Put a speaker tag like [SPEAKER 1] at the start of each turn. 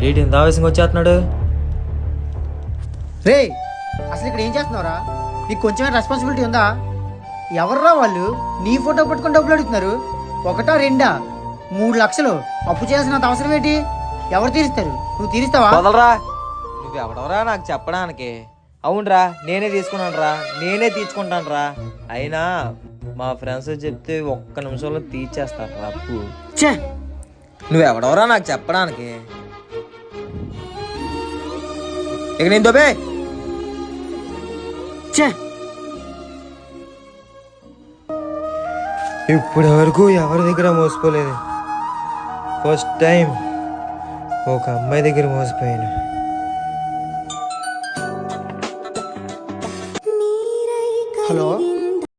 [SPEAKER 1] ఈడేటి ఇంత ఆవేశంగా వచ్చేస్తున్నాడు.
[SPEAKER 2] రే అసలు ఇక్కడ ఏం చేస్తున్నావురా? నీకు కొంచెం రెస్పాన్సిబిలిటీ ఉందా? ఎవర్రా వాళ్ళు నీ ఫోటో పట్టుకొని డబ్బులు అడుగుతున్నారు? ఒకటా రెండా 3 లక్షలు అప్పు చేయాల్సినంత అవసరం ఏంటి? ఎవరు తీరుస్తారు? నువ్వు తీరుస్తావా?
[SPEAKER 1] వదలరా, నువ్వెవడవరా నాకు చెప్పడానికి? అవునరా, నేనే తీసుకున్నాను రా, నేనే తీర్చుకుంటాను రా. అయినా మా ఫ్రెండ్స్ చెప్తే ఒక్క నిమిషంలో తీర్చేస్తారు రా అప్పు.
[SPEAKER 2] ఛే,
[SPEAKER 1] నువ్వెవడవరా నాకు చెప్పడానికి? ఇక నేను దొబే.
[SPEAKER 2] ఛే,
[SPEAKER 1] ఇప్పటి వరకు ఎవరి దగ్గర మోసపోలేదు. ఫస్ట్ టైం ఒక అమ్మాయి దగ్గర మోసపోయాను.